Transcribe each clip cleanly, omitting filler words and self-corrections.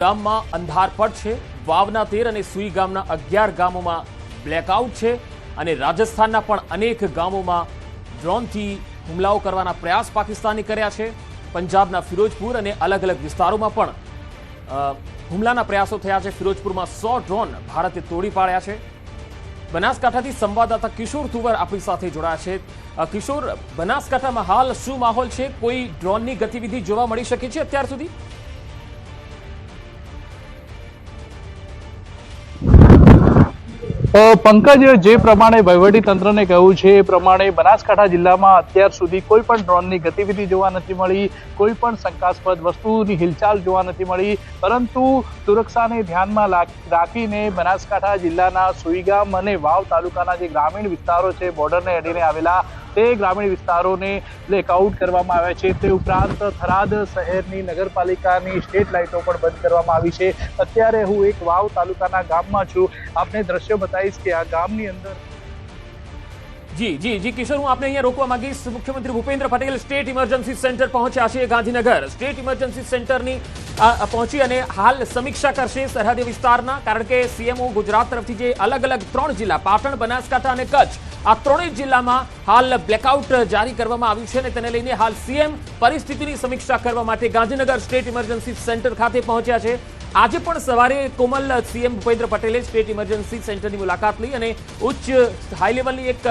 ગામમાં અંધારપટ છે। વાવના 13 અને સુઈ ગામના 11 ગામોમાં બ્લેકઆઉટ છે અને રાજસ્થાનના પણ અનેક ગામોમાં ડ્રોનથી હુમલાઓ કરવાના પ્રયાસ પાકિસ્તાને કર્યા છે। પંજાબના ફિરોજપુર અને અલગ અલગ વિસ્તારોમાં પણ હુમલાના પ્રયાસો થયા છે। ફિરોજપુરમાં 100 ડ્રોન ભારતે તોડી પાડ્યા છે। બનાસકાંઠાથી સંવાદદાતા કિશોર તુવર આપણી સાથે જોડાયા છે। કિશોર, બનાસકાંઠામાં હાલ શું માહોલ છે? કોઈ ડ્રોનની ગતિવિધિ જોવા મળી શકે છે અત્યાર સુધી? પંકજ, જે પ્રમાણે વહીવટી તંત્રને કહ્યું છે એ પ્રમાણે બનાસકાંઠા જિલ્લામાં અત્યાર સુધી કોઈ પણ ડ્રોનની ગતિવિધિ જોવા નથી મળી, કોઈ પણ શંકાસ્પદ વસ્તુની હિલચાલ જોવા નથી મળી। પરંતુ સુરક્ષાને ધ્યાનમાં રાખીને બનાસકાંઠા જિલ્લાના સુઈગામ અને વાવ તાલુકાના જે ગ્રામીણ વિસ્તારો છે, બોર્ડરને અડીને આવેલા, તે ગ્રામીણ વિસ્તારોને બ્લેકઆઉટ કરવામાં આવ્યા છે। તે ઉપરાંત થરાદ શહેરની નગરપાલિકાની સ્ટ્રીટ લાઇટો પણ બંધ કરવામાં આવી છે। અત્યારે હું એક વાવ તાલુકાના ગામમાં છું, આપને દ્રશ્યો બતાવીશ કે આ ગામની અંદર જી કિશોર, હું આપને અહીંયા રોકવા માંગીશ। મુખ્યમંત્રી Bhupendra Patel state emergency centre પહોંચ્યા છે ગાંધીનગર। સ્ટેટ ઇમરજન્સી સેન્ટરની પહોંચી અને હાલ સમીક્ષા કરશે સરહદી વિસ્તારના, કારણ કે સીએમઓ ગુજરાત તરફથી જે અલગ અલગ 3 જિલ્લા પાટણ, બનાસકાંઠા અને કચ્છ, આ 3 જિલ્લામાં હાલ બ્લેકઆઉટ જારી કરવામાં આવ્યું છે અને તેને લઈને હાલ સીએમ પરિસ્થિતિની સમીક્ષા કરવા માટે ગાંધીનગર સ્ટેટ ઇમરજન્સી સેન્ટર ખાતે પહોંચ્યા છે। આજે પણ સવારે કોમલ સીએમ ભૂપેન્દ્ર પટેલે સ્ટેટ ઇમરજન્સી સેન્ટરની મુલાકાત લઈ અને ઉચ્ચ હાઈ લેવલની એક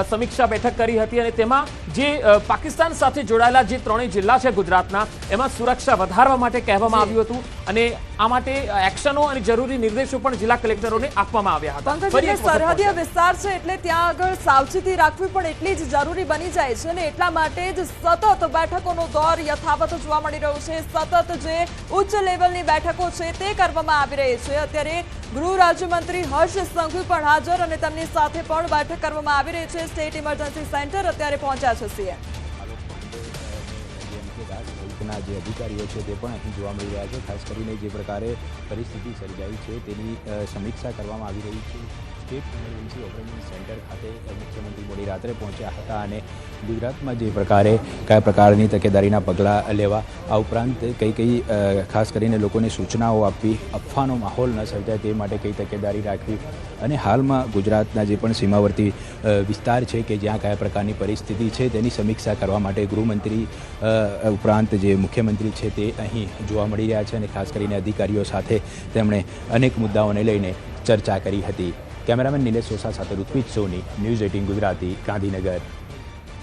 સમીક્ષા બેઠક કરી હતી અને તેમાં જે પાકિસ્તાન સાથે જોડાયેલા જે 3 જિલ્લા છે ગુજરાતના, એમાં સુરક્ષા વધારવા માટે કહેવામાં આવ્યું હતું અને આ માટે એક્શનો અને જરૂરી નિર્દેશો પણ જિલ્લા કલેક્ટરોને આપવામાં આવ્યા હતા। સરહદીય વિસ્તાર છે એટલે ત્યાં આગળ સાવચેતી રાખવી પણ એટલી જ જરૂરી બની જાય છે અને એટલા માટે જ સતત બેઠકોનો દોર યથાવત જોવા મળી રહ્યો છે। સતત જે ઉચ્ચ લેવલની બેઠકો છે તે કરવામાં આવી રહી છે। અત્યારે ગૃહ રાજ્યમંત્રી હર્ષ સંઘવી પણ હાજર અને તેમની સાથે પણ બેઠક કરવામાં આવી રહી છે। સ્ટેટ ઇમરજન્સી સેન્ટર અત્યારે પહોંચ્યા છે સીએમ। જે અધિકારીઓ છે તે પણ અહીં જોવા મળી રહ્યા છે। ખાસ કરીને જે પ્રકારે પરિસ્થિતિ સર્જાઈ છે તેની સમીક્ષા કરવામાં આવી રહી છે। સ્ટેટ ઇમરજન્સી ઓપરેશન સેન્ટર ખાતે મુખ્યમંત્રી મોડી રાત્રે પહોંચ્યા હતા અને ગુજરાતમાં જે પ્રકારે કયા પ્રકારની તકેદારીના પગલાં લેવા, આ ઉપરાંત કઈ ખાસ કરીને લોકોને સૂચનાઓ આપવી, અફવાનો માહોલ ન સર્જાય તે માટે કઈ તકેદારી રાખવી અને હાલમાં ગુજરાતના જે પણ સીમાવર્તી વિસ્તાર છે કે જ્યાં કયા પ્રકારની પરિસ્થિતિ છે તેની સમીક્ષા કરવા માટે ગૃહમંત્રી ઉપરાંત જે મુખ્યમંત્રી છે તે અહીં જોવા મળી રહ્યા છે અને ખાસ કરીને અધિકારીઓ સાથે તેમણે અનેક મુદ્દાઓને લઈને ચર્ચા કરી હતી। કેમેરામેન નિલેશ સોસા સાથે ઋત્વિજ સોની, ન્યૂઝ 18 ગુજરાતી, ગાંધીનગર।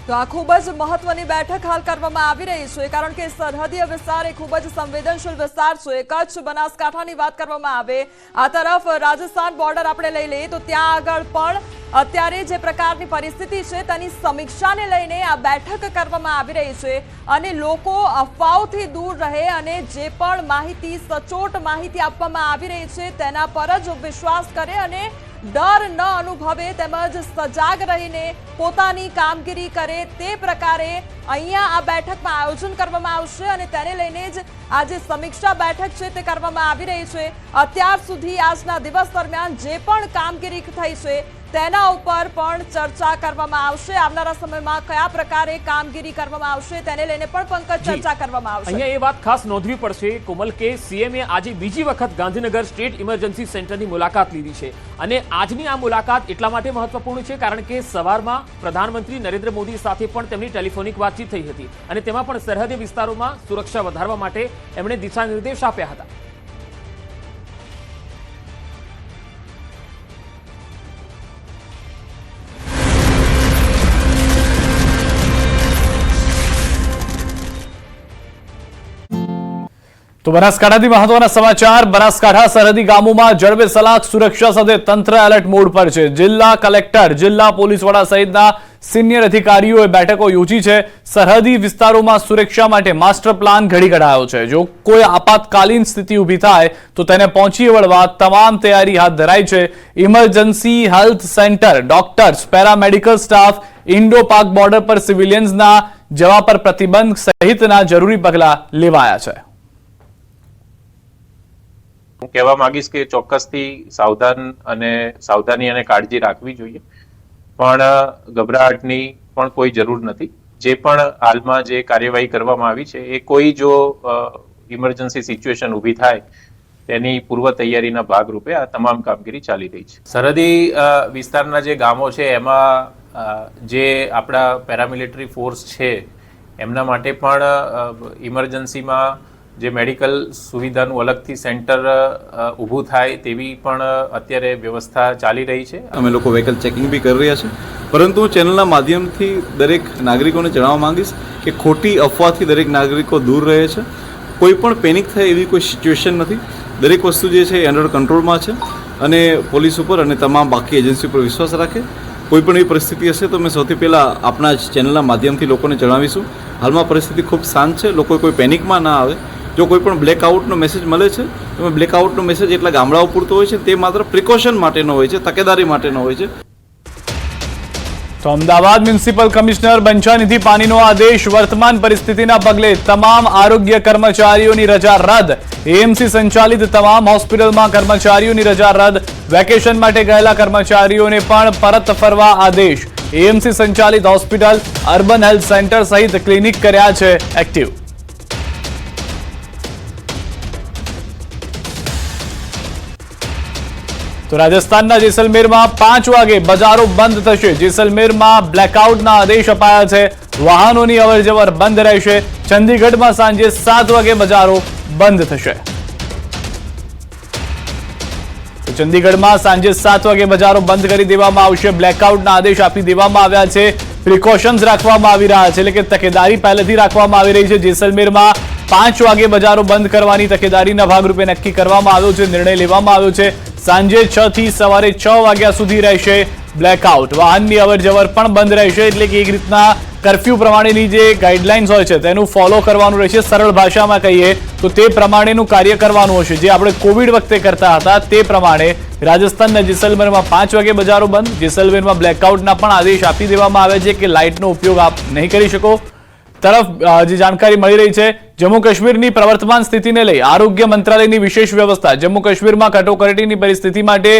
તો આ ખૂબ જ મહત્વની બેઠક હાલ કરવામાં આવી રહી છે, કારણ કે સરહદીય વિસ્તાર એ ખૂબ જ સંવેદનશીલ વિસ્તાર છે। કચ્છ, બનાસકાંઠાની વાત કરવામાં આવે, આ તરફ રાજસ્થાન બોર્ડર આપણે લઈ લઈએ તો ત્યાં આગળ પણ અત્યારે જે પ્રકારની પરિસ્થિતિ છે તેની સમીક્ષાને લઈને આ બેઠક કરવામાં આવી રહી છે અને લોકો અફવાઓથી દૂર રહે અને જે પણ માહિતી, સચોટ માહિતી આપવામાં આવી રહી છે તેના પર જ વિશ્વાસ કરે અને ડર ન અનુભવે તેમજ સજાગ રહીને પોતાની કામગીરી કરે, તે પ્રકારે અહીંયા આ બેઠકમાં આયોજન કરવામાં આવશે અને તેને લઈને જ આ જે સમીક્ષા બેઠક છે તે કરવામાં આવી રહી છે। અત્યાર સુધી આજના દિવસ દરમિયાન જે પણ કામગીરી થઈ છે તેના ઉપર પણ ચર્ચા કરવામાં આવશે। આવનારા સમયમાં કયા પ્રકારે કામગીરી કરવામાં આવશે તેને લઈને પણ પંકજ ચર્ચા કરવામાં આવશે। અહીંયા એ વાત ખાસ નોંધવી પડશે કોમલ કે સીએમએ આજે બીજી વખત ગાંધીનગર સ્ટેટ ઇમરજન્સી સેન્ટરની મુલાકાત લીધી છે અને આજની આ મુલાકાત એટલા માટે મહત્વપૂર્ણ છે કારણ કે સવારમાં પ્રધાનમંત્રી નરેન્દ્ર મોદી સાથે પણ તેમની ટેલિફોનિક વાતચીત થઈ હતી અને તેમાં પણ સરહદી વિસ્તારોમાં સુરક્ષા વધારવા માટે એમણે દિશા નિર્દેશ આપ્યા હતા। તો બનાસકાંઠાથી મહત્વના સમાચાર। બનાસકાંઠા સરહદી ગામોમાં જડબેસલાક સુરક્ષા સાથે તંત્ર એલર્ટ મોડ પર છે। જિલ્લા કલેક્ટર, જિલ્લા પોલીસ વડા સહિતના સિનિયર અધિકારીઓએ બેઠકો યોજી છે। સરહદી વિસ્તારોમાં સુરક્ષા માટે માસ્ટર પ્લાન ઘડી કઢાયો છે। જો કોઈ આપાતકાલીન સ્થિતિ ઊભી થાય તો તેને પહોંચી વળવા તમામ તૈયારી હાથ ધરાઈ છે। Emergency health centre, doctors, paramedical staff, Indo પાક બોર્ડર પર સિવિલિયન્સના જવા પર પ્રતિબંધ સહિતના જરૂરી પગલાં લેવાયા છે। હું કહેવા માંગીશ કે ચોક્કસથી સાવધાની અને કાળજી રાખવી જોઈએ, પણ ગભરાટની પણ કોઈ જરૂર નથી। જે પણ હાલમાં જે કાર્યવાહી કરવામાં આવી છે એ કોઈ જો ઇમરજન્સી સિચ્યુએશન ઊભી થાય તેની પૂર્વ તૈયારીના ભાગરૂપે આ તમામ કામગીરી ચાલી રહી છે. સરહદી વિસ્તારના જે ગામો છે એમાં જે આપણા પેરામિલિટરી ફોર્સ છે એમના માટે પણ ઇમરજન્સીમાં જે મેડિકલ સુવિધાનું અલગથી સેન્ટર ઊભું થાય તેવી પણ અત્યારે વ્યવસ્થા ચાલી રહી છે. અમે લોકો વ્હીકલ ચેકિંગ બી કરી રહ્યા છે, પરંતુ હું ચેનલના માધ્યમથી દરેક નાગરિકોને જણાવવા માંગીશ કે ખોટી અફવાથી દરેક નાગરિકો દૂર રહે છે. કોઈ પણ પેનિક થાય એવી કોઈ સિચ્યુએશન નથી. દરેક વસ્તુ જે છે એ અંડર કંટ્રોલમાં છે અને પોલીસ ઉપર અને તમામ બાકી એજન્સી ઉપર વિશ્વાસ રાખે. કોઈ પણ એવી પરિસ્થિતિ હશે તો મેં સૌથી પહેલાં આપણા જ ચેનલના માધ્યમથી લોકોને જણાવીશું. હાલમાં પરિસ્થિતિ ખૂબ શાંત છે, લોકો કોઈ પેનિકમાં ના આવે. જો કોઈ પણ બ્લેકઆઉટનો મેસેજ મળે છે તો બ્લેકઆઉટનો મેસેજ એટલા ગામડાઓ પૂરતો હોય છે, તે માત્ર પ્રિકોશન માટેનો હોય છે, તકેદારી માટેનો હોય છે. તો અમદાવાદ મ્યુનિસિપલ કમિશનર બંછાનિધિ પાનીનો આદેશ. વર્તમાન પરિસ્થિતિના પગલે તમામ આરોગ્ય કર્મચારીઓની રજા રદ. એએમસી સંચાલિત તમામ હોસ્પિટલમાં કર્મચારીઓની રજા રદ. વેકેશન માટે ગયેલા કર્મચારીઓને પણ પરત ફરવા આદેશ. એએમસી સંચાલિત હોસ્પિટલ, અર્બન હેલ્થ સેન્ટર સહિત ક્લિનિક કર્યા છે એક્ટિવ. તો રાજસ્થાનના જેસલમેરમાં 5 વાગે બજારો બંધ થશે. જેસલમેરમાં બ્લેકઆઉટના આદેશ અપાયા છે. વાહનોની અવરજવર બંધ રહેશે. ચંદીગઢમાં સાંજે 7 વાગે બજારો બંધ થશે. ચંદીગઢમાં સાંજે 7 વાગે બજારો બંધ કરી દેવામાં આવશે. બ્લેકઆઉટના આદેશ આપી દેવામાં આવ્યા છે. પ્રિકોશન્સ રાખવામાં આવી રહ્યા છે, એટલે કે તકેદારી પહેલેથી રાખવામાં આવી રહી છે. જેસલમેરમાં 5 વાગે બજારો બંધ કરવાની તકેદારીના ભાગરૂપે નક્કી કરવામાં આવ્યો છે, નિર્ણય લેવામાં આવ્યો છે. સાંજે 6 થી સવારે 6 વાગ્યા સુધી રહેશે બ્લેકઆઉટ. વાહનની અવરજવર પણ બંધ રહેશે, એટલે કે એક રીતના કર્ફ્યુ પ્રમાણેની જે ગાઈડલાઇન્સ હોય છે તેનું ફોલો કરવાનું રહેશે. સરળ ભાષામાં કહીએ તો તે પ્રમાણેનું કાર્ય કરવાનું હશે, જે આપણે કોવિડ વખતે કરતા હતા તે પ્રમાણે. રાજસ્થાનના જેસલમેરમાં 5 વાગે બજારો બંધ. જેસલમેરમાં બ્લેકઆઉટના પણ આદેશ આપી દેવામાં આવે છે કે લાઇટનો ઉપયોગ આપ નહીં કરી શકો. તરફ જે જાણકારી મળી રહી છે, જમ્મુ કાશ્મીરની પ્રવર્તમાન સ્થિતિને લઈ આરોગ્ય મંત્રાલયની વિશેષ વ્યવસ્થા. જમ્મુ કાશ્મીરમાં કટોકટીની પરિસ્થિતિ માટે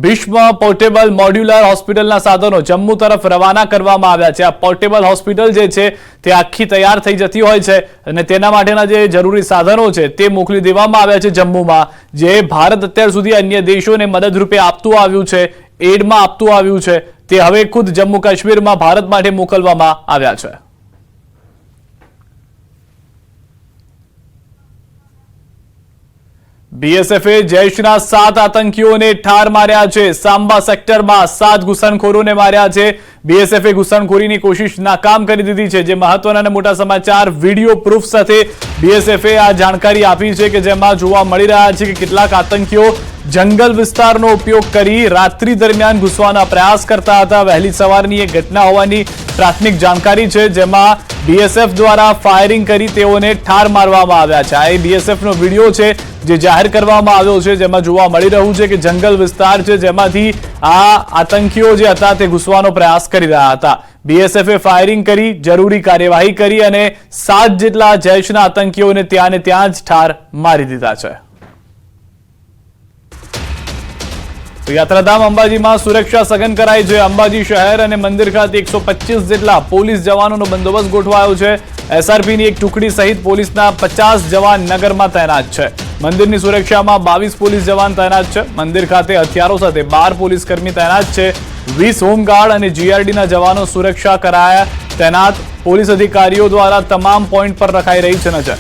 ભીષ્મ પોર્ટેબલ મોડ્યુલર હોસ્પિટલના સાધનો જમ્મુ તરફ રવાના કરવામાં આવ્યા છે. આ પોર્ટેબલ હોસ્પિટલ જે છે તે આખી તૈયાર થઈ જતી હોય છે અને તેના માટેના જે જરૂરી સાધનો છે તે મોકલી દેવામાં આવ્યા છે જમ્મુમાં. જે ભારત અત્યાર સુધી અન્ય દેશોને મદદરૂપે આપતું આવ્યું છે, એડમાં આપતું આવ્યું છે, તે હવે ખુદ જમ્મુ કાશ્મીરમાં ભારત માટે મોકલવામાં આવ્યા છે. બીએસએફે જૈશના 7 આતંકીઓને ઠાર માર્યા છે. સાંબા સેક્ટરમાં 7 ઘૂસણખોરોને માર્યા છે. બીએસએફે ઘૂસણખોરીની કોશિશ નાકામ કરી દીધી છે. જે મહત્વના અને મોટા સમાચાર વિડીયો પ્રૂફ સાથે બીએસએફે આ જાણકારી આપી છે કે જેમાં જોવા મળી રહ્યા છે કે કેટલાક આતંકીઓ જંગલ વિસ્તારનો ઉપયોગ કરી રાત્રિ દરમિયાન ઘૂસવાના પ્રયાસ કરતા હતા. વહેલી સવારની એક ઘટના હોવાની પ્રાથમિક જાણકારી છે, જેમાં બીએસએફ દ્વારા ફાયરિંગ કરી તેઓને ઠાર મારવામાં આવ્યા છે. આ બીએસએફનો વિડીયો છે જે જાહેર કરવામાં આવ્યો છે, જેમાં જોવા મળી રહ્યું છે કે જંગલ વિસ્તાર છે જેમાંથી આ આતંકીઓ જે હતા તે ઘૂસવાનો પ્રયાસ કરી રહ્યા હતા. બીએસએફે ફાયરિંગ કરી, જરૂરી કાર્યવાહી કરી અને 7 જેટલા જૈશના આતંકીઓને ત્યાં ને ત્યાં જ ઠાર મારી દીધા છે. તો યાત્રાધામ અંબાજીમાં સુરક્ષા સઘન કરાઈ છે. અંબાજી શહેર અને મંદિર ખાતે 125 જેટલા પોલીસ જવાનોનો બંદોબસ્ત ગોઠવાયો છે. એસઆરપીની એક ટુકડી સહિત પોલીસના 50 જવાન નગરમાં તૈનાત છે. મંદિરની સુરક્ષામાં 22 પોલીસ જવાન તૈનાત છે. મંદિર ખાતે હથિયારો સાથે 12 પોલીસ કર્મી તૈનાત છે. 20 હોમગાર્ડ અને જીઆરડીના જવાનો સુરક્ષા કરાયા તૈનાત. પોલીસ અધિકારીઓ દ્વારા તમામ પોઈન્ટ પર રખાઈ રહી છે નજર.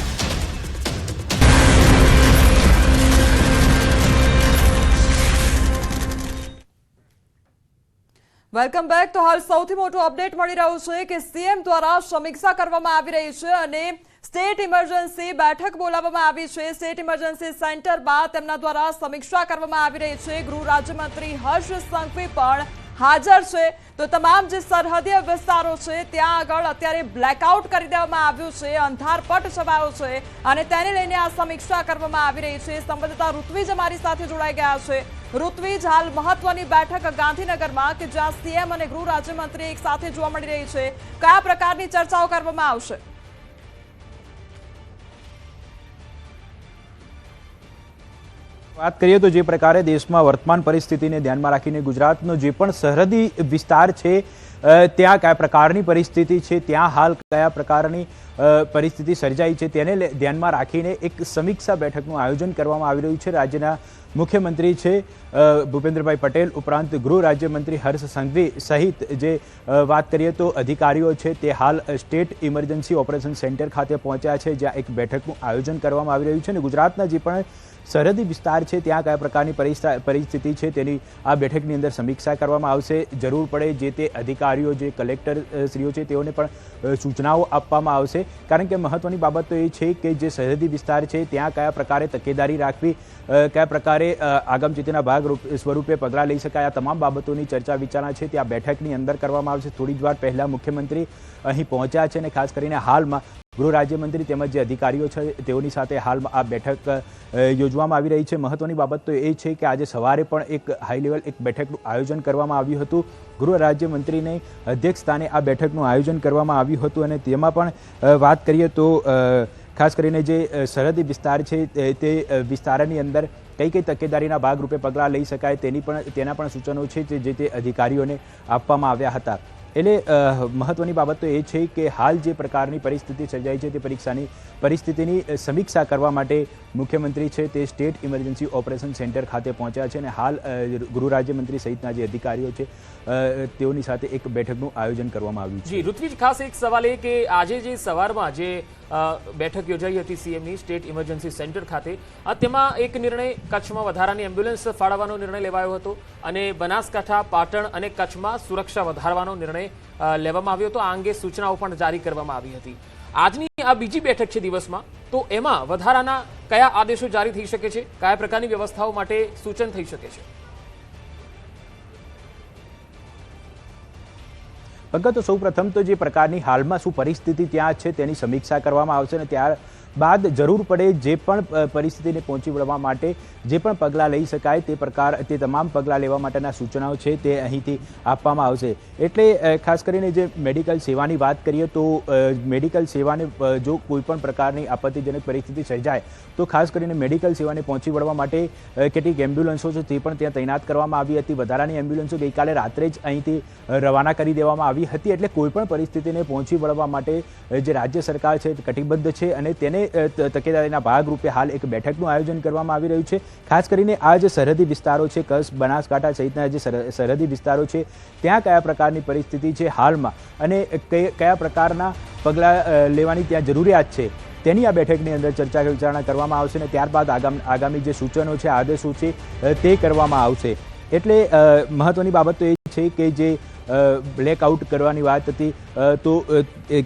Welcome back. તો હાલ સૌથી મોટું અપડેટ મળી રહ્યું છે કે સીએમ દ્વારા સમીક્ષા કરવામાં આવી રહી છે અને સ્ટેટ ઇમરજન્સી બેઠક બોલાવવામાં આવી છે. સ્ટેટ ઇમરજન્સી સેન્ટર બાદ તેમના દ્વારા સમીક્ષા કરવામાં આવી રહી છે. ગૃહ રાજ્યમંત્રી હર્ષ સંઘવી પણ હાજર છે. તો તમામ જે સરહદીય વિસ્તારો છે ત્યાં આગળ અત્યારે બ્લેકઆઉટ કરી દેવામાં આવ્યું છે, અંધારપટ છવાયો છે અને તેને લઈને આ સમીક્ષા કરવામાં આવી રહી છે. સંવાદદાતા ઋત્વિજ અમારી સાથે જોડાઈ ગયા છે. ઋત્વિજ, હાલ મહત્વની બેઠક ગાંધીનગરમાં કે જ્યાં સીએમ અને ગૃહ રાજ્યમંત્રી એક સાથે જોવા મળી રહી છે, કયા પ્રકારની ચર્ચાઓ કરવામાં આવશે? વાત કરીએ તો જે પ્રકારે દેશમાં વર્તમાન પરિસ્થિતિને ધ્યાનમાં રાખીને ગુજરાતનો જે પણ સરહદી વિસ્તાર છે ત્યાં કયા પ્રકારની પરિસ્થિતિ છે, ત્યાં હાલ કયા પ્રકારની પરિસ્થિતિ સર્જાઈ છે તેને ધ્યાનમાં રાખીને એક સમીક્ષા બેઠકનું આયોજન કરવામાં આવી રહ્યું છે. રાજ્યના મુખ્યમંત્રી છે ભૂપેન્દ્રભાઈ પટેલ ઉપરાંત ગૃહ રાજ્યમંત્રી હર્ષ સંઘવી સહિત જે વાત કરીએ તો અધિકારીઓ છે તે હાલ સ્ટેટ ઇમરજન્સી ઓપરેશન સેન્ટર ખાતે પહોંચ્યા છે, જ્યાં એક બેઠકનું આયોજન કરવામાં આવી રહ્યું છે. અને ગુજરાતના જે પણ સરહદી વિસ્તાર છે ત્યાં કયા પ્રકારની પરિસ્થિતિ છે તેની આ બેઠકની અંદર સમીક્ષા કરવામાં આવશે. જરૂર પડે જે તે અધિકારીઓ જે કલેક્ટર શ્રીઓ છે તેઓને પણ સૂચનાઓ આપવામાં આવશે, કારણ કે મહત્વની બાબત તો એ છે કે જે સરહદી વિસ્તાર છે ત્યાં કયા પ્રકારે તકેદારી રાખવી, કયા પ્રકારે આગમચેતીના ભાગ સ્વરૂપે પગલાં લઈ શકાય, આ તમામ બાબતોની ચર્ચા વિચારણા છે તે આ બેઠકની અંદર કરવામાં આવશે. થોડી જ વાર પહેલા મુખ્યમંત્રી અહીં પહોંચ્યા છે અને ખાસ કરીને હાલમાં ગૃહ રાજ્યમંત્રી તેમજ જે અધિકારીઓ છે તેઓની સાથે હાલમાં આ બેઠક યોજવામાં આવી રહી છે. મહત્વની બાબત તો એ છે કે આજે સવારે પણ એક હાઈ લેવલ એક બેઠકનું આયોજન કરવામાં આવ્યું હતું. ગૃહ રાજ્યમંત્રીને અધ્યક્ષ સ્થાને આ બેઠકનું આયોજન કરવામાં આવ્યું હતું અને તેમાં પણ વાત કરીએ તો ખાસ કરીને જે સરહદી વિસ્તાર છે તે વિસ્તારની અંદર કઈ કઈ તકેદારીના ભાગરૂપે પગલાં લઈ શકાય તેના પણ સૂચનો છે જે તે અધિકારીઓને આપવામાં આવ્યા હતા. એટલે મહત્વની બાબત તો એ છે કે હાલ જે પ્રકારની પરિસ્થિતિ સર્જાઈ છે તે પરીક્ષાની પરિસ્થિતિની સમીક્ષા કરવા માટે મુખ્યમંત્રી છે તે સ્ટેટ ઇમરજન્સી ઓપરેશન સેન્ટર ખાતે પહોંચ્યા છે અને હાલ ગૃહ રાજ્યમંત્રી સહિતના જે અધિકારીઓ છે તેઓની સાથે એક બેઠકનું આયોજન કરવામાં આવ્યું છે. જી ઋત્વિજ, ખાસ એક સવાલ એ કે આજે જે સવારમાં જે બેઠક યોજાઈ હતી સીએમની સ્ટેટ ઇમરજન્સી સેન્ટર ખાતે, તેમાં એક નિર્ણય કચ્છમાં વધારાની એમ્બ્યુલન્સ ફાળવવાનો નિર્ણય લેવાયો હતો અને બનાસકાંઠા, પાટણ અને કચ્છમાં સુરક્ષા વધારવાનો નિર્ણય લેવામાં આવ્યો હતો. આ અંગે સૂચનાઓ પણ જારી કરવામાં આવી હતી. આજની આ બીજી બેઠક છે દિવસમાં, તો એમાં વધારાના કયા આદેશો જારી થઈ શકે છે, કયા પ્રકારની વ્યવસ્થાઓ માટે સૂચન થઈ શકે છે? પંકજ, તો સૌ પ્રથમ તો જે પ્રકારની હાલમાં શું પરિસ્થિતિ ત્યાં છે તેની સમીક્ષા કરવામાં આવશે અને ત્યારબાદ જરૂર પડે જે પણ પરિસ્થિતિને પહોંચી વળવા માટે જે પણ પગલાં લઈ શકાય તે તમામ પગલાં લેવા માટેના સૂચનાઓ છે તે અહીંથી આપવામાં આવશે. એટલે ખાસ કરીને જે મેડિકલ સેવાની વાત કરીએ તો મેડિકલ સેવાને જો કોઈ પણ પ્રકારની આપત્તિજનક પરિસ્થિતિ સર્જાય તો ખાસ કરીને મેડિકલ સેવાને પહોંચી વળવા માટે કેટલીક એમ્બ્યુલન્સો છે તે પણ ત્યાં તૈનાત કરવામાં આવી હતી. વધારાની એમ્બ્યુલન્સો ગઈકાલે રાત્રે જ અહીંથી રવાના કરી દેવામાં આવી હતી. એટલે કોઈ પણ પરિસ્થિતિને પહોંચી વળવા માટે જે રાજ્ય સરકાર છે તે કટિબદ્ધ છે અને તેને તકેદારીના ભાગરૂપે હાલ એક બેઠકનું આયોજન કરવામાં આવી રહ્યું છે. ખાસ કરીને આ જે સરહદી વિસ્તારો છે કચ્છ, બનાસકાંઠા સહિતના જે સરહદી વિસ્તારો છે ત્યાં કયા પ્રકારની પરિસ્થિતિ છે હાલમાં અને કયા પ્રકારના પગલાં લેવાની ત્યાં જરૂરિયાત છે તેની આ બેઠકની અંદર ચર્ચા વિચારણા કરવામાં આવશે અને ત્યારબાદ આગામી જે સૂચનો છે, આદેશો છે તે કરવામાં આવશે. એટલે મહત્વની બાબત તો એ છે કે જે બ્લેકઆઉટ કરવાની વાત હતી તો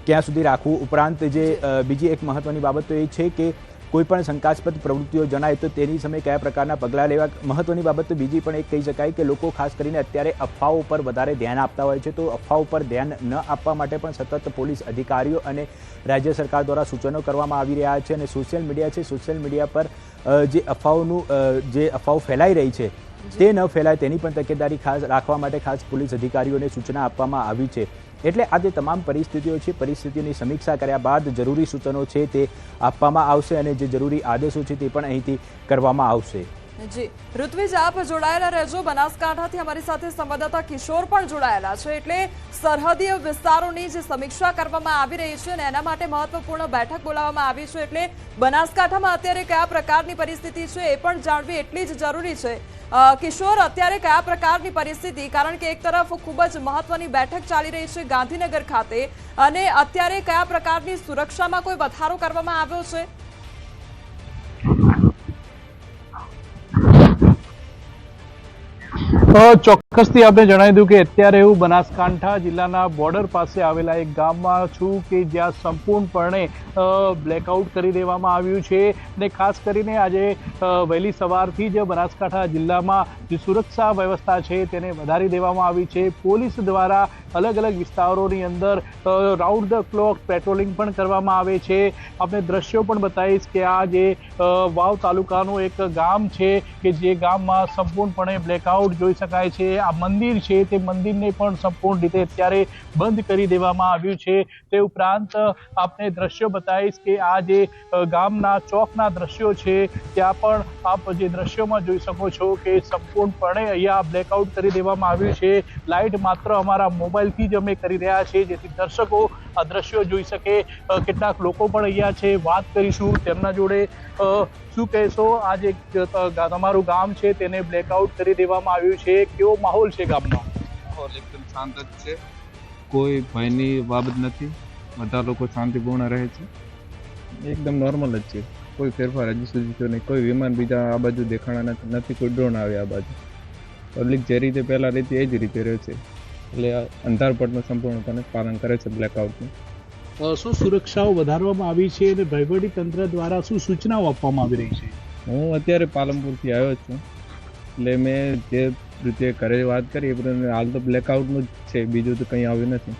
ક્યાં સુધી રાખવું, ઉપરાંત જે બીજી એક મહત્વની બાબત તો એ છે કે કોઈ પણ શંકાસ્પદ પ્રવૃત્તિઓ જણાય તો તેની સામે કયા પ્રકારના પગલાં લેવા. મહત્વની બાબત તો બીજી પણ એક કહી શકાય કે લોકો ખાસ કરીને અત્યારે અફવાઓ પર વધારે ધ્યાન આપતા હોય છે, તો અફવાઓ પર ધ્યાન ન આપવા માટે પણ સતત પોલીસ અધિકારીઓ અને રાજ્ય સરકાર દ્વારા સૂચનો કરવામાં આવી રહ્યા છે અને સોશિયલ મીડિયા પર જે અફવાઓ ફેલાઈ રહી છે તે ન ફેલાય તેની પણ તકેદારી ખાસ રાખવા માટે ખાસ પોલીસ અધિકારીઓને સૂચના આપવામાં આવી છે. એટલે આ જે તમામ પરિસ્થિતિઓ છે પરિસ્થિતિની સમીક્ષા કર્યા બાદ જરૂરી સૂચનો છે તે આપવામાં આવશે અને જે જરૂરી આદેશો છે તે પણ અહીંથી કરવામાં આવશે. જી ઋત્વિજ, આપ જોડાયેલા રહેજો. બનાસકાંઠાથી અમારી સાથે સંવાદદાતા કિશોર પણ જોડાયેલા છે. એટલે સરહદીય વિસ્તારોની જે સમીક્ષા કરવામાં આવી રહી છે અને એના માટે મહત્વપૂર્ણ બેઠક બોલાવવામાં આવી છે. એટલે બનાસકાંઠામાં અત્યારે કયા પ્રકારની પરિસ્થિતિ છે એ પણ જાણવી એટલી જ જરૂરી છે. કિશોર, અત્યારે કયા પ્રકારની પરિસ્થિતિ, કારણ કે એક તરફ ખૂબ જ મહત્વની બેઠક ચાલી રહી છે ગાંધીનગર ખાતે અને અત્યારે કયા પ્રકારની સુરક્ષામાં કોઈ વધારો કરવામાં આવ્યો છે? ચોક્કસથી આપણે જણાવી દઉં કે અત્યારે હું બનાસકાંઠા જિલ્લાના બોર્ડર પાસે આવેલા એક ગામમાં છું કે જ્યાં સંપૂર્ણપણે બ્લેકઆઉટ કરી દેવામાં આવ્યું છે અને ખાસ કરીને આજે વહેલી સવારથી જ બનાસકાંઠા જિલ્લામાં જે સુરક્ષા વ્યવસ્થા છે તેને વધારી દેવામાં આવી છે. પોલીસ દ્વારા અલગ અલગ વિસ્તારોની અંદર રાઉન્ડ ધ ક્લોક પેટ્રોલિંગ પણ કરવામાં આવે છે. આપણે દ્રશ્યો પણ બતાવીશ કે આ જે વાવ તાલુકાનું એક ગામ છે કે જે ગામમાં સંપૂર્ણપણે બ્લેકઆઉટ જોઈ શકાય છે. આ મંદિર છે તે મંદિરને પણ સંપૂર્ણ રીતે અત્યારે બંધ કરી દેવામાં આવ્યું છે। તે ઉપરાંત આપને દ્રશ્યો બતાવીશ કે આ જે ગામના ચોકના દ્રશ્યો છે ત્યાં પણ આપ જે દ્રશ્યોમાં જોઈ શકો છો કે સંપૂર્ણપણે અહીંયા બ્લેકઆઉટ કરી દેવામાં આવ્યું છે। લાઇટ માત્ર અમારા મોબાઈલથી જ અમે કરી રહ્યા છીએ જેથી દર્શકો આ દ્રશ્યો જોઈ શકે। કેટલાક લોકો પણ અહીંયા છે, વાત કરીશું તેમના જોડે। શું કહેશો, આ જે તમારું ગામ છે તેને બ્લેકઆઉટ કરી દેવામાં આવ્યું છે, કેવો માહોલ છે ગામનો? માહોલ એકદમ શાંત જ છે, કોઈ ભયની બાબત નથી, બધા લોકો શાંતિપૂર્ણ રહે છે, એકદમ નોર્મલ જ છે, કોઈ ફેરફાર હજી સુધી થયો નહીં। કોઈ વિમાન બીજા આ બાજુ દેખાણા નથી, કોઈ ડ્રોન આવે આ બાજુ। પબ્લિક જે રીતે પહેલાં રહેતી એ જ રીતે રહે છે, એટલે અંધારપટનું સંપૂર્ણપણે પાલન કરે છે બ્લેકઆઉટનું। શું સુરક્ષાઓ વધારવામાં આવી છે અને વહીવટી તંત્ર દ્વારા શું સૂચનાઓ આપવામાં આવી રહી છે? હું અત્યારે પાલનપુરથી આવ્યો છું, એટલે મેં જે રીતે ઘરે વાત કરી એ પ્રમાણે હાલ તો બ્લેકઆઉટનું જ છે, બીજું તો કંઈ આવ્યું નથી।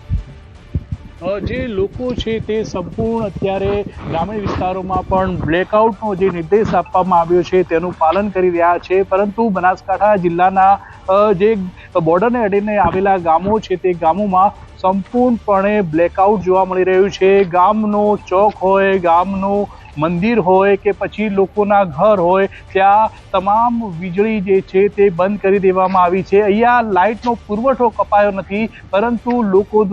જે લોકો છે તે સંપૂર્ણ અત્યારે ગ્રામીણ વિસ્તારોમાં પણ બ્લેકઆઉટનો જે નિર્દેશ આપવામાં આવ્યો છે તેનું પાલન કરી રહ્યા છે, પરંતુ બનાસકાંઠા જિલ્લાના જે બોર્ડરને અડીને આવેલા ગામો છે તે ગામોમાં સંપૂર્ણપણે બ્લેકઆઉટ જોવા મળી રહ્યું છે। ગામનો ચોક હોય, ગામનું મંદિર હોય કે પછી લોકોના ઘર હોય, ત્યાં તમામ વીજળી જે છે તે બંધ કરી દેવામાં આવી છે। અહીંયા લાઇટનો પુરવઠો કપાયો નથી, પરંતુ લોકો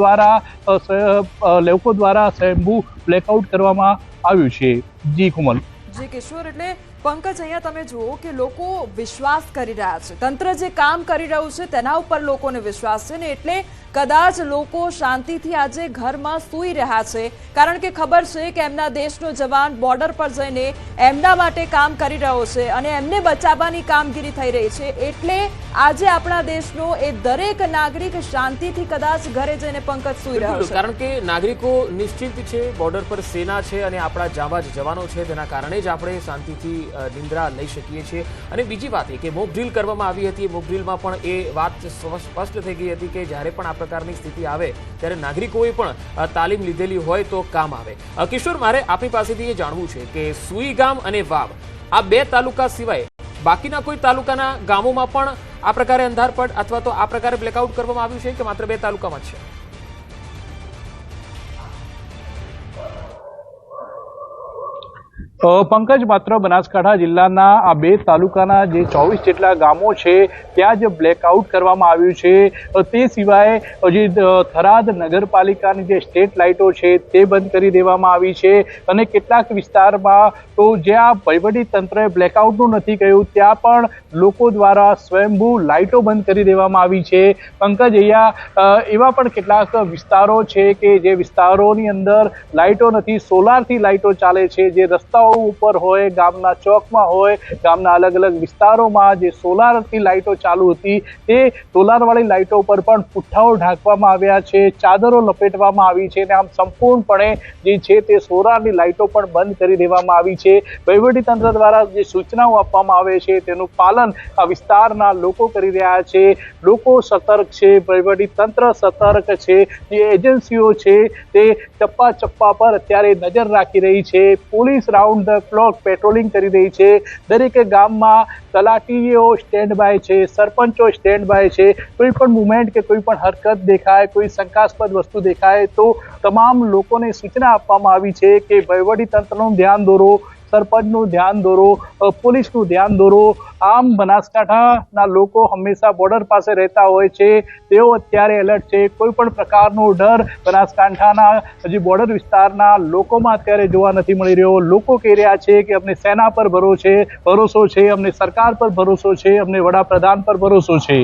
દ્વારા સ્વયંભૂ બ્લેકઆઉટ કરવામાં આવ્યું છે। જી કુમલ। જી કિશોર, એટલે પંકજ અહીંયા તમે જુઓ કે લોકો વિશ્વાસ કરી રહ્યા છે, તંત્ર જે કામ કરી રહ્યું છે તેના ઉપર લોકોને વિશ્વાસ છે ને એટલે કદાચ લોકો શાંતિથી આજે ઘરમાં સૂઈ રહ્યા છે, કારણ કે ખબર છે કે એમના દેશનો જવાન બોર્ડર પર જઈને એમના માટે કામ કરી રહ્યો છે અને એમને બચાવવાની કામગીરી થઈ રહી છે, એટલે આજે આપણા દેશનો એ દરેક નાગરિક શાંતિથી કદાચ ઘરે જઈને પંકજ સૂઈ રહ્યો છે, કારણ કે નાગરિકો નિશ્ચિત છે, બોર્ડર પર સેના છે અને આપણા જાંબાઝ જવાનો છે, તેના કારણે જ આપણે શાંતિથી નિંદ્રા લઈ શકીએ છીએ। અને બીજી વાત એ કે મોક ડ્રીલ કરવામાં આવી હતી, મોક ડ્રીલમાં પણ એ વાત સ્પષ્ટ થઈ ગઈ હતી કે જ્યારે પણ આ પ્રકારની સ્થિતિ આવે ત્યારે નાગરિકોએ પણ તાલીમ લીધેલી હોય તો કામ આવે। કિશોર, મારે આપની પાસેથી એ જાણવું છે કે સુઈ ગામ અને વાવ આ બે તાલુકા સિવાય બાકીના કોઈ તાલુકાના ગામોમાં પણ આ પ્રકારે અંધારપટ અથવા તો આ પ્રકારે બ્લેકઆઉટ કરવામાં આવ્યું છે કે માત્ર બે તાલુકામાં જ છે? પંકજ, માત્ર બનાસકાંઠા જિલ્લાના આ બે તાલુકાના જે 24 જેટલા ગામો છે ત્યાં જ બ્લેકઆઉટ કરવામાં આવ્યું છે। તે સિવાય જે થરાદ નગરપાલિકાની જે સ્ટ્રીટ લાઇટો છે તે બંધ કરી દેવામાં આવી છે અને કેટલાક વિસ્તારમાં તો જ્યાં વહીવટી તંત્રએ બ્લેકઆઉટનું નથી કહ્યું ત્યાં પણ લોકો દ્વારા સ્વયંભૂ લાઇટો બંધ કરી દેવામાં આવી છે। પંકજ, અહીંયા એવા પણ કેટલાક વિસ્તારો છે કે જે વિસ્તારોની અંદર લાઇટો નથી, સોલારથી લાઇટો ચાલે છે, જે રસ્તાઓ ઉપર હોય, ગામના ચોકમાં હોય, ગામના અલગ અલગ વિસ્તારોમાં જે સોલારથી લાઇટો ચાલુ હતી તે સોલારવાળી લાઇટો પર પણ પુઠ્ઠાઓ ઢાંકવામાં આવ્યા છે, ચાદરો લપેટવામાં આવી છે અને આમ સંપૂર્ણપણે જે છે તે સોલારની લાઇટો પણ બંધ કરી દેવામાં આવી છે। વહીવટી તંત્ર દ્વારા જે સૂચનાઓ આપવામાં આવે છે તેનું પાલન આ વિસ્તારના લોકો કરી રહ્યા છે। લોકો સતર્ક છે, વહીવટી તંત્ર સતર્ક છે, જે એજન્સીઓ છે તે ચપ્પા ચપ્પા પર અત્યારે નજર રાખી રહી છે, police round the clock patrolling કરી રહી છે। દરેક ગામમાં તલાટીઓ સ્ટેન્ડ બાય છે, સરપંચો સ્ટેન્ડ બાય છે, કોઈ પણ મુવમેન્ટ કે કોઈ પણ હરકત દેખાય, કોઈ શંકાસ્પદ વસ્તુ દેખાય તો તમામ લોકોને સૂચના આપવામાં આવી છે કે વહીવટી તંત્રનું ધ્યાન દોરો, સરપંચનું ધ્યાન દોરો, પોલીસનું ધ્યાન દોરો। આમ બનાસકાંઠાના લોકો હંમેશા બોર્ડર પાસે રહેતા હોય છે, તેઓ અત્યારે એલર્ટ છે, કોઈ પણ પ્રકારનો ડર બનાસકાંઠાના જે બોર્ડર વિસ્તારના લોકોમાં અત્યારે જોવા નથી મળી રહ્યો। લોકો કહી રહ્યા છે કે અમને સેના પર ભરોસો છે, અમને સરકાર પર ભરોસો છે, અમને વડાપ્રધાન પર ભરોસો છે।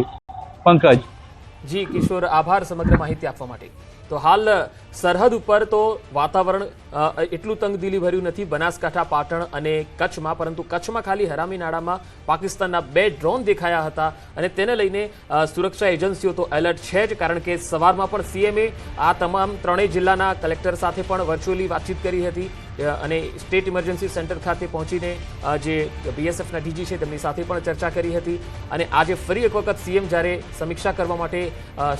પંકજ। જી કિશોર, આભાર સમગ્ર માહિતી આપવા માટે। તો હાલ સરહદ ઉપર તો વાતાવરણ એટલું તંગદિલી ભર્યું નથી બનાસકાંઠા, પાટણ અને કચ્છમાં, પરંતુ કચ્છમાં ખાલી હરામી નાળામાં પાકિસ્તાનના 2 ડ્રોન દેખાયા હતા અને તેને લઈને સુરક્ષા એજન્સીઓ તો એલર્ટ છે જ, કારણ કે સવારમાં પણ સીએમએ આ તમામ 3 જિલ્લાના કલેક્ટર સાથે પણ વર્ચ્યુઅલી વાતચીત કરી હતી અને સ્ટેટ ઇમરજન્સી સેન્ટર ખાતે પહોંચીને જે બીએસએફના ડીજી છે તેમની સાથે પણ ચર્ચા કરી હતી અને આજે ફરી એક વખત સીએમ જ્યારે સમીક્ષા કરવા માટે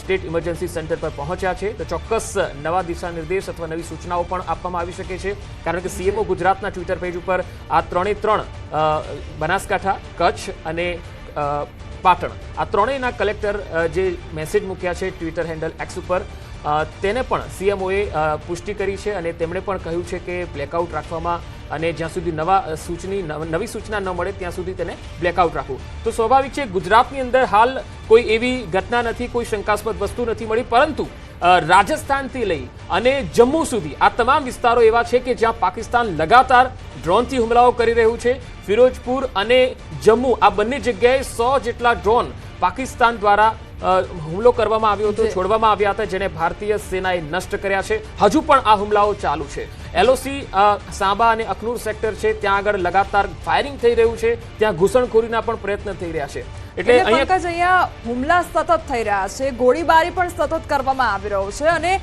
સ્ટેટ ઇમરજન્સી સેન્ટર પર પહોંચ્યા છે તો ચોક્કસ નવા દિશા નિર્દેશ અથવા નવી સૂચનાઓ પણ આપવામાં આવી શકે છે, કારણ કે સીએમઓ ગુજરાતના ટ્વિટર પેજ ઉપર આ 3 બનાસકાંઠા, કચ્છ અને પાટણ આ ત્રણેયના કલેક્ટર જે મેસેજ મૂક્યા છે ટ્વિટર હેન્ડલ એક્સ ઉપર તેને પણ સીએમઓએ પુષ્ટિ કરી છે અને તેમણે પણ કહ્યું છે કે બ્લેકઆઉટ રાખવામાં અને જ્યાં સુધી નવી સૂચના ન મળે ત્યાં સુધી તેને બ્લેકઆઉટ રાખવું. તો સ્વાભાવિક છે ગુજરાતની અંદર હાલ કોઈ એવી ઘટના નથી, કોઈ શંકાસ્પદ વસ્તુ નથી મળી, પરંતુ રાજસ્થાનથી લઈ અને જમ્મુ સુધી આ તમામ વિસ્તારો એવા છે કે જ્યાં પાકિસ્તાન લગાતાર ડ્રોનથી હુમલાઓ કરી રહ્યું છે. ફિરોજપુર અને જમ્મુ આ બંને જગ્યાએ 100 જેટલા ડ્રોન પાકિસ્તાન દ્વારા હુમલો કરવામાં આવ્યો હતો, છોડવામાં આવ્યા હતા, જેને ભારતીય સેનાએ નષ્ટ કર્યા છે. હજુ પણ આ હુમલાઓ ચાલુ છે. એલઓસી સાંબા અને અખનૂર સેક્ટર છે ત્યાં આગળ લગાતાર ફાયરિંગ થઈ રહ્યું છે, ત્યાં ઘૂસણખોરીના પણ પ્રયત્ન થઈ રહ્યા છે. એટલે અહીંયા હુમલા સતત થઈ રહ્યા છે, ગોળીબારી પણ સતત કરવામાં આવી રહ્યો છે અને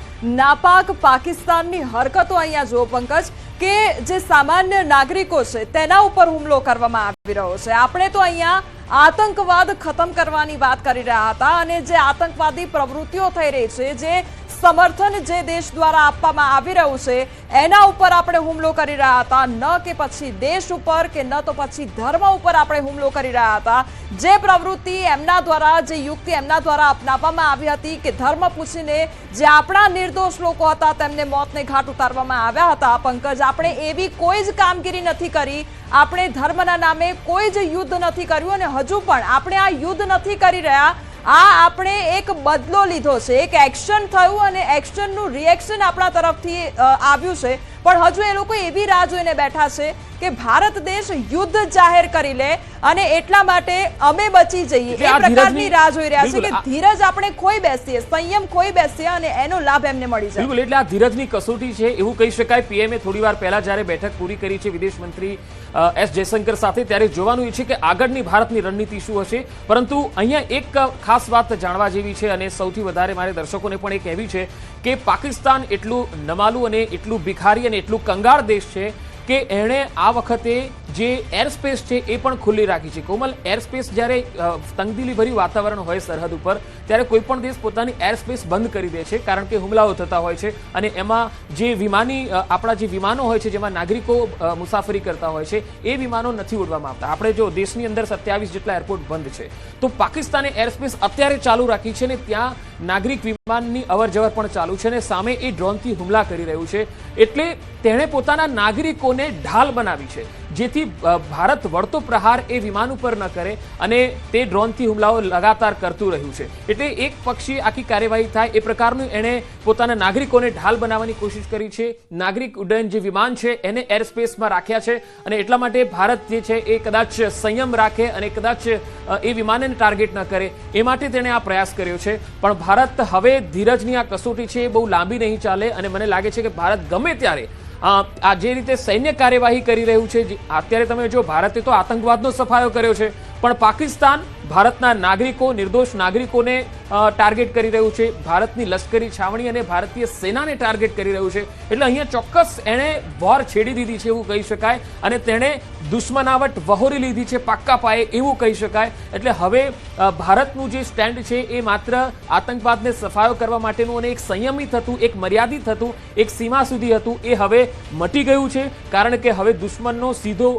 નાપાક પાકિસ્તાનની હરકતો અહીંયા જો પંકજ કે જે સામાન્ય નાગરિકો છે તેના ઉપર હુમલો કરવામાં આવી રહ્યો છે. આપણે તો અહીંયા આતંકવાદ ખતમ કરવાની વાત કરી રહ્યા હતા અને જે આતંકવાદી પ્રવૃત્તિઓ થઈ રહી છે, જે સમર્થન જે દેશ દ્વારા આપવામાં આવી રહ્યું છે એના ઉપર આપણે હુમલો કરી રહ્યા હતા, ન કે પછી દેશ ઉપર કે ન તો પછી ધર્મ ઉપર આપણે હુમલો કરી રહ્યા હતા. જે પ્રવૃત્તિ એમના દ્વારા, જે યુક્તિ એમના દ્વારા અપનાવવામાં આવી હતી કે ધર્મ પૂછીને જે આપણા નિર્દોષ લોકો હતા તેમને મોતને ઘાટ ઉતારવામાં આવ્યા હતા. પંકજ, આપણે એવી કોઈ જ કામગીરી નથી કરી, આપણે ધર્મના નામે કોઈ જ યુદ્ધ નથી કર્યું અને હજુ પણ આપણે આ યુદ્ધ નથી કરી રહ્યા. આપણે એક બદલો લીધો છે, એક એક્શન થયું અને એક્શનનું રિએક્શન આપણા તરફથી આવ્યું છે, પણ હજુ એ લોકો એવી રાહ જોઈને બેઠા છે કે ભારત દેશ યુદ્ધ જાહેર કરી લે અને એટલા માટે અમે બચી જઈએ એ પ્રકારની રાહ જોઈ રહ્યા છે કે ધીરજ આપણે ખોઈ બેસીએ, સંયમ ખોઈ બેસીએ અને એનો લાભ એમને મળી જાય. બિલકુલ, એટલે આ ધીરજની કસોટી છે એવું કહી શકાય. પીએમએ થોડીવાર પહેલા જ્યારે બેઠક પૂરી કરી છે વિદેશ મંત્રી એસ જયશંકર સાથે, ત્યારે જોવાનું એ છે કે આગળની ભારતની રણનીતિ શું હશે. પરંતુ અહીંયા એક ખાસ વાત જાણવા જેવી છે અને સૌથી વધારે મારે દર્શકોને પણ એ કહેવી છે કે પાકિસ્તાન એટલું નમાલું અને એટલું ભિખારી અને એટલું કંગાળ દેશ છે કે એણે આ વખતે જે એર સ્પેસ છે એ પણ ખુલ્લી રાખી છે. કોમલ, એર સ્પેસ જ્યારે તંગદિલી ભર્યું વાતાવરણ હોય સરહદ ઉપર ત્યારે કોઈ પણ દેશ પોતાની એર સ્પેસ બંધ કરી દે છે, કારણ કે હુમલાઓ થતા હોય છે અને એમાં જે આપણા જે વિમાનો હોય છે જેમાં નાગરિકો મુસાફરી કરતા હોય છે એ વિમાનો નથી ઉડવામાં આવતા. આપણે જો દેશની અંદર 27 જેટલા એરપોર્ટ બંધ છે, તો પાકિસ્તાને એર સ્પેસ અત્યારે ચાલુ રાખી છે ને ત્યાં નાગરિક વિમાનની અવરજવર પણ ચાલુ છે અને સામે એ ડ્રોનથી હુમલા કરી રહ્યું છે. એટલે તેણે પોતાના નાગરિકોને ઢાલ બનાવી છે જેથી ભારત વળતો પ્રહાર એ વિમાન ઉપર ન કરે અને તે ડ્રોનથી હુમલાઓ લગાતાર કરતું રહ્યું છે. એટલે એક પક્ષી આખી કાર્યવાહી થાય એ પ્રકારનું એણે પોતાના નાગરિકોને ઢાલ બનાવવાની કોશિશ કરી છે. નાગરિક ઉડ્ડયન જે વિમાન છે એને એર સ્પેસમાં રાખ્યા છે અને એટલા માટે ભારત જે છે એ કદાચ સંયમ રાખે અને કદાચ એ વિમાનને ટાર્ગેટ ન કરે એ માટે તેણે આ પ્રયાસ કર્યો છે. પણ ભારત હવે ધીરજની આ કસોટી છે એ બહુ લાંબી નહીં ચાલે અને મને લાગે છે કે ભારત ગમે ત્યારે આ જે રીતે સૈન્ય કાર્યવાહી કરી રહ્યું છે, અત્યારે તમે જો ભારતે તો આતંકવાદનો સફાયો કર્યો છે, પણ પાકિસ્તાન ભારતના નાગરિકો, નિર્દોષ નાગરિકોને ટાર્ગેટ કરી રહ્યું છે, ભારતની લશ્કરી છાવણી અને ભારતીય સેનાને ટાર્ગેટ કરી રહ્યું છે. એટલે અહીંયા ચોક્કસ એણે વોર છેડી દીધી છે એવું કહી શકાય અને તેણે દુશ્મનાવટ વહોરી લીધી છે પાક્કા પાયે એવું કહી શકાય. એટલે હવે ભારતનું જે સ્ટેન્ડ છે એ માત્ર આતંકવાદને સફાયો કરવા માટેનું અને એક સંયમિત હતું, એક મર્યાદિત હતું, એક સીમા સુધી હતું, એ હવે મટી ગયું છે, કારણ કે હવે દુશ્મનનો સીધો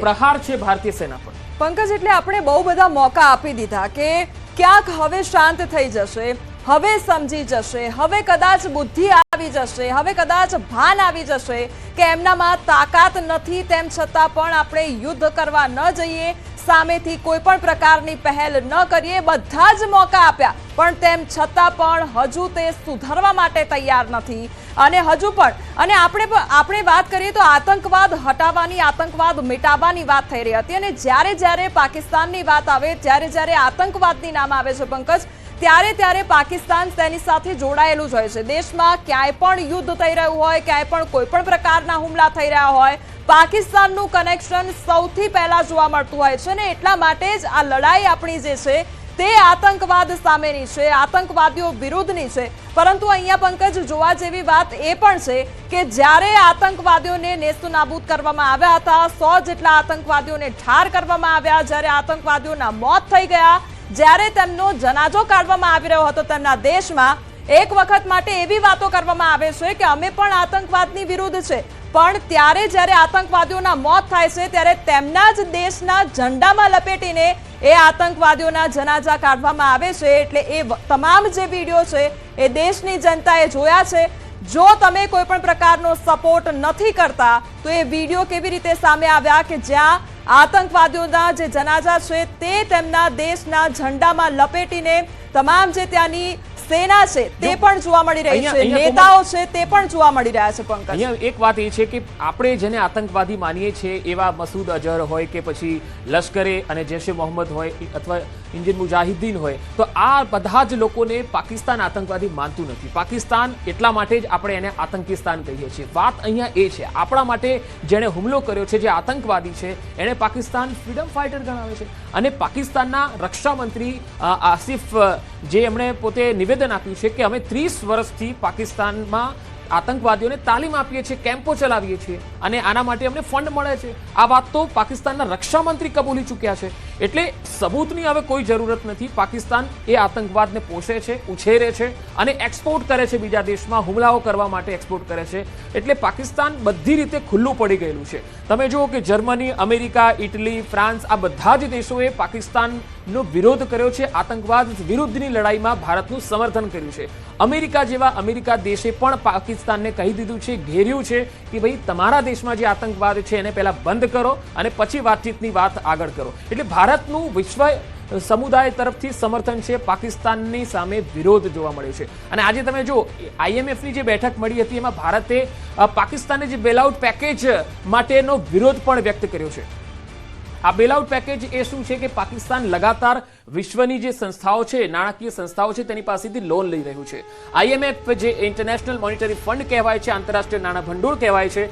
પ્રહાર છે ભારતીય સેના પર. પંકજ, એટલે આપણે બહુ બધા મોકા આપી દીધા કે ક્યાંક હવે શાંત થઈ જશે, હવે સમજી જશે, હવે કદાચ બુદ્ધિ આવી જશે, હવે કદાચ ભાન આવી જશે કે એમનામાં તાકાત નથી, તેમ છતાં પણ આપણે યુદ્ધ કરવા ન જઈએ, સામેથી કોઈ પણ પ્રકારની પહેલ ન કરીએ. બધા જ મોકા આપ્યા પણ તેમ છતાં પણ હજુ તે સુધારવા માટે તૈયાર નથી અને હજુ પણ અને આપણે વાત કરીએ તો આતંકવાદ હટાવવાની, આતંકવાદ મિટાવવાની વાત થઈ રહી હતી અને જ્યારે પાકિસ્તાનની વાત આવે, જ્યારે આતંકવાદની નામ આવે છે પંકજ, ત્યારે પાકિસ્તાન તેની સાથે જોડાયેલું જ હોય છે. દેશમાં ક્યાંય પણ યુદ્ધ થઈ રહ્યું હોય, ક્યાંય પણ કોઈ પણ પ્રકારના હુમલા થઈ રહ્યા હોય, પાકિસ્તાનનું કનેક્શન સૌથી પહેલા જોવા મળતું હોય છે ને એટલા માટે જ આ લડાઈ આપણી જે છે તે આતંકવાદ સામેની છે, આતંકવાદીઓ વિરુદ્ધની છે. પરંતુ અહીંયા પંકજ જોવા જેવી વાત એ પણ છે કે જ્યારે આતંકવાદીઓને નેસ્તનાબૂદ કરવામાં આવ્યા હતા, 100 જેટલા આતંકવાદીઓને ઠાર કરવામાં આવ્યા, જ્યારે આતંકવાદીઓના મોત થઈ ગયા, જ્યારે તેમનો જનાજો કાઢવામાં આવી રહ્યો હતો તેમના દેશમાં, એક વખત માટે એવી વાતો કરવામાં આવે છે કે અમે પણ આતંકવાદની વિરુદ્ધ છે, પણ ત્યારે જ્યારે આતંકવાદીઓના મોત થાય છે ત્યારે તેમના જ દેશના ઝંડામાં લપેટીને એ આતંકવાદીઓના જનાજા કાઢવામાં આવે છે એટલે એ તમામ જે વિડીયો છે એ દેશની જનતાએ જોયા છે. જો તમે કોઈ પણ પ્રકારનો સપોર્ટ નથી કરતા તો એ વિડીયો કેવી રીતે સામે આવ્યા કે જ્યાં આતંકવાદીઓના જે જનાજા છે તે તેમના દેશના ઝંડામાં લપેટીને તમામ જે ત્યાંની સેના છે તે પણ જોવા મળી રહી છે, નેતાઓ છે તે પણ જોવા મળી રહ્યા છે. પંકજ, અહીંયા એક વાત એ છે કે આપણે જેને આતંકવાદી માનીએ છીએ એવા મસૂદ અઝહર હોય કે પછી લશ્કરે અને જૈશ એ મોહમ્મદ હોય અથવા ઇન્ડિયન મુજાહિદીન હોય, તો આ બધા જ લોકોને પાકિસ્તાન આતંકવાદી માનતું નથી. પાકિસ્તાન એટલા માટે જ આપણે એને આતંકિસ્તાન કહીએ છીએ. વાત અહીંયા એ છે, આપણા માટે જેણે હુમલો કર્યો છે, જે આતંકવાદી છે, એને પાકિસ્તાન ફ્રીડમ ફાઇટર ગણાવે છે. અને પાકિસ્તાનના રક્ષા મંત્રી આસિફ, જે એમણે પોતે નિવેદન આપ્યું છે કે અમે 30 વર્ષથી પાકિસ્તાનમાં આતંકવાદીઓને તાલીમ આપીએ છીએ, કેમ્પો ચલાવીએ છીએ અને આના માટે અમને ફંડ મળે છે. આ વાત તો પાકિસ્તાનના રક્ષા મંત્રી કબૂલી ચૂક્યા છે. એટલે સબૂતની હવે કોઈ જરૂરત નથી. પાકિસ્તાન એ આતંકવાદને પોષે છે, ઉછેરે છે અને એક્સપોર્ટ કરે છે, બીજા દેશમાં હુમલાઓ કરવા માટે એક્સપોર્ટ કરે છે. એટલે પાકિસ્તાન બધી રીતે ખુલ્લું પડી ગયેલું છે. તમે જુઓ કે જર્મની, અમેરિકા, ઇટલી, ફ્રાન્સ આ બધા જ દેશોએ પાકિસ્તાનનો વિરોધ કર્યો છે. આતંકવાદ વિરુદ્ધની લડાઈમાં ભારતનું સમર્થન કર્યું છે. અમેરિકા જેવા અમેરિકા દેશે પણ પાકિસ્તાનને કહી દીધું છે, ઘેર્યું છે કે ભાઈ તમારા દેશમાં જે આતંકવાદ છે એને પહેલા બંધ કરો અને પછી વાતચીતની વાત આગળ કરો. એટલે ભારતનું વિશ્વ સમુદાય તરફથી સમર્થન છે, પાકિસ્તાનની સામે વિરોધ જોવા મળે છે. અને આજે તમે જો IMFની જે બેઠક મળી હતી એમાં ભારતે પાકિસ્તાનને જે બેલઆઉટ પેકેજ માટેનો વિરોધ પણ વ્યક્ત કર્યો છે. આ બેલઆઉટ પેકેજ એ શું છે કે પાકિસ્તાન લગાતાર વિશ્વની જે સંસ્થાઓ છે, નાણાકીય સંસ્થાઓ છે, તેની પાસેથી લોન લઈ રહ્યું છે. IMF જે ઇન્ટરનેશનલ મોનિટરી ફંડ કહેવાય છે, આંતરરાષ્ટ્રીય નાણાં ભંડોળ કહેવાય છે,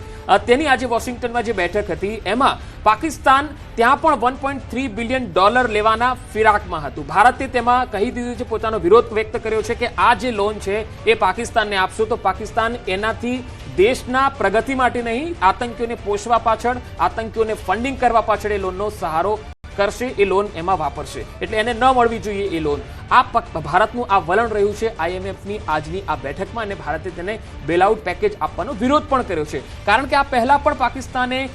તેની આજે વોશિંગ્ટનમાં જે બેઠક હતી એમાં પાકિસ્તાન ત્યાં પણ $1.3 બિલિયન લેવાના ફિરાકમાં હતું. ભારતે તેમાં કહી દીધું છે, પોતાનો વિરોધ વ્યક્ત કર્યો છે કે આ જે લોન છે એ પાકિસ્તાનને આપશો તો પાકિસ્તાન એનાથી દેશના પ્રગતિ માટે નહીં, આતંકીઓને પોષવા પાછળ, આતંકીઓને ફંડિંગ કરવા પાછળ એ લોનનો સહારો કરશે, એ લોન એમાં વાપરશે. એટલે એને ન મળવી જોઈએ એ લોન. આ ભારતનું આ વલણ રહ્યું છે IMFની આજની આ બેઠકમાં અને ભારતે તેને બેલઆઉટ પેકેજ આપવાનો વિરોધ પણ કર્યો છે. કારણ કે આ પહેલા પણ પાકિસ્તાને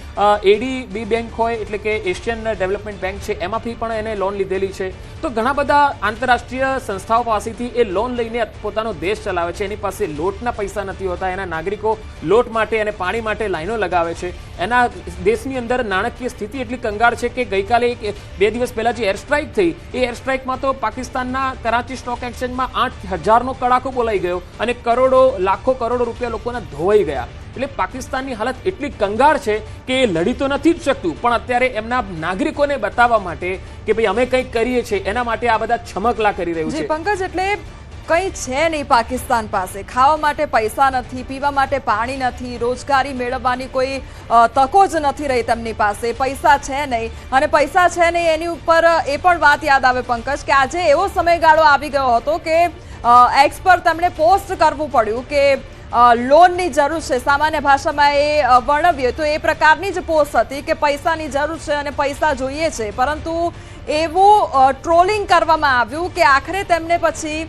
ADB બેંક હોય એટલે કે એશિયન ડેવલપમેન્ટ બેંક છે એમાંથી પણ એને લોન લીધેલી છે. તો ઘણા બધા આંતરરાષ્ટ્રીય સંસ્થાઓ પાસેથી એ લોન લઈને પોતાનો દેશ ચલાવે છે. એની પાસે લોટના પૈસા નથી હોતા, એના નાગરિકો લોટ માટે અને પાણી માટે લાઈનો લગાવે છે. એના દેશની અંદર નાણાકીય સ્થિતિ એટલી કંગાળ છે કે ગઈકાલે 2 દિવસ પહેલા જે એર સ્ટ્રાઇક થઈ એ એર સ્ટ્રાઇકમાં તો પાકિસ્તાનના કરાચી સ્ટોક એક્સચેન્જમાં 8,000નો કડાકો બોલાઈ ગયો અને લાખો કરોડો રૂપિયા લોકોના ધોવાઈ ગયા. એટલે પાકિસ્તાનની હાલત એટલી કંગાળ છે કે એ લડી તો નથી જ શકતું, પણ અત્યારે એમના નાગરિકોને બતાવવા માટે કે ભાઈ અમે કંઈક કરીએ છીએ એના માટે આ બધા છમકલા કરી રહ્યું છે. પંકજ, એટલે કંઈ છે નહીં પાકિસ્તાન પાસે. ખાવા માટે પૈસા નથી, પીવા માટે પાણી નથી, રોજગારી મેળવવાની કોઈ તકો જ નથી રહી તેમની પાસે. પૈસા છે નહીં અને પૈસા છે નહીં એની ઉપર એ પણ વાત યાદ આવે પંકજ કે આજે એવો સમયગાળો આવી ગયો હતો કે એક્સ પર તેમણે પોસ્ટ કરવું પડ્યું કે લોનની જરૂર છે. સામાન્ય ભાષામાં એ વર્ણવ્યું તો એ પ્રકારની જ પોસ્ટ હતી કે પૈસાની જરૂર છે અને પૈસા જોઈએ છે. પરંતુ એવું ટ્રોલિંગ કરવામાં આવ્યું કે આખરે તેમને પછી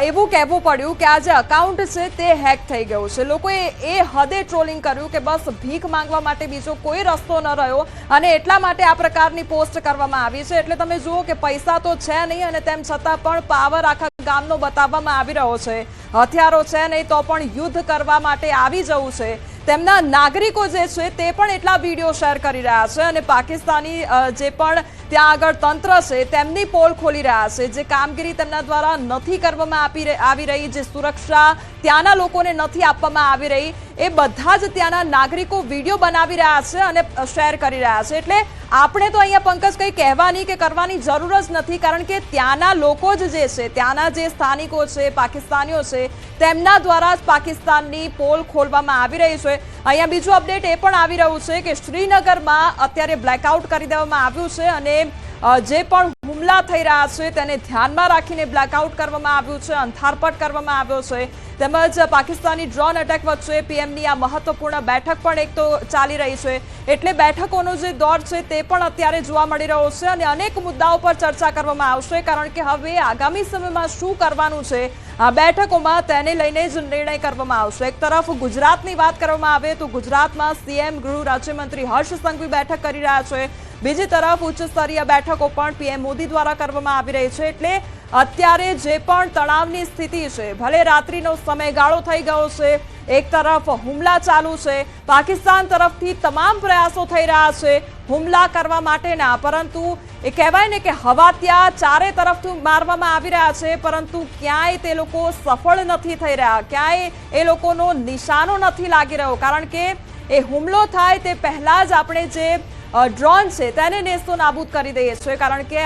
એવું કહેવું પડ્યું કે આ જે અકાઉન્ટ છે તે હેક થઈ ગયું છે. લોકોએ એ હદે ટ્રોલિંગ કર્યું કે બસ ભીખ માંગવા માટે બીજો કોઈ રસ્તો ન રહ્યો અને એટલા માટે આ પ્રકારની પોસ્ટ કરવામાં આવી છે. એટલે તમે જુઓ કે પૈસા તો છે નહીં અને તેમ છતાં પણ પાવર આખા ગામનો બતાવવામાં આવી રહ્યો છે. હથિયારો છે નહીં તો પણ યુદ્ધ કરવા માટે આવી જવું છે. તેમના નાગરિકો જે છે તે પણ એટલા વિડીયો શેર કરી રહ્યા છે અને પાકિસ્તાની જે પણ ત્યાં આગળ તંત્ર છે તેમની પોલ ખોલી રહ્યા છે. જે કામગીરી તેમના દ્વારા નથી કરવામાં આવી રહી, જે સુરક્ષા ત્યાંના લોકોને નથી આપવામાં આવી રહી, એ બધા જ ત્યાંના નાગરિકો વિડીયો બનાવી રહ્યા છે અને શેર કરી રહ્યા છે. એટલે આપણે તો અહીંયા પંકજ કંઈ કહેવાની કે કરવાની જરૂર જ નથી, કારણ કે ત્યાંના લોકો જ જે છે, ત્યાંના જે સ્થાનિકો છે, પાકિસ્તાનીઓ છે, તેમના દ્વારા જ પાકિસ્તાનની પોલ ખોલવામાં આવી રહી છે. અહીંયા બીજું અપડેટ એ પણ આવી રહ્યું છે કે શ્રીનગરમાં અત્યારે બ્લેકઆઉટ કરી દેવામાં આવ્યું છે અને જે પણ હુમલા થઈ રહ્યા છે તેને ધ્યાનમાં રાખીને બ્લેકઆઉટ કરવામાં આવ્યું છે, અંધારપટ કરવામાં આવ્યો છે. તેમજ પાકિસ્તાની ડ્રોન અટેક વચ્ચે પીએમની આ મહત્વપૂર્ણ બેઠક પણ એક તો ચાલી રહી છે. એટલે બેઠકોનો જે દોર છે તે પણ અત્યારે જોવા મળી રહ્યો છે અને અનેક મુદ્દાઓ પર ચર્ચા કરવામાં આવશે, કારણ કે હવે આગામી સમયમાં શું કરવાનું છે આ બેઠકોમાં તેને લઈને જ નિર્ણય કરવામાં આવશે. એક તરફ ગુજરાતની વાત કરવામાં આવે તો ગુજરાતમાં CM ગૃહ રાજ્યમંત્રી હર્ષ સંઘવી બેઠક કરી રહ્યા છે બીજી તરફ ઉચ્ચ સ્તરીય બેઠકો પણ પીએમ મોદી દ્વારા કરવામાં આવી રહી છે। એટલે અત્યારે જે પણ તણાવની સ્થિતિ છે, ભલે રાત્રિનો સમયગાળો થઈ ગયો છે, એક તરફ હુમલા ચાલુ છે, પાકિસ્તાન તરફથી તમામ પ્રયાસો થઈ રહ્યા છે હુમલા કરવા માટેના, પરંતુ એ કહેવાય ને કે હવા ત્યાં ચારે તરફથી મારવામાં આવી રહ્યા છે, પરંતુ ક્યાંય તે લોકો સફળ નથી થઈ રહ્યા, ક્યાંય એ લોકોનો નિશાનો નથી લાગી રહ્યો, કારણ કે એ હુમલો થાય તે પહેલા જ આપણે જે ડ્રોન છે તેને નેસ્તો નાબૂદ કરી દઈએ છીએ, કારણ કે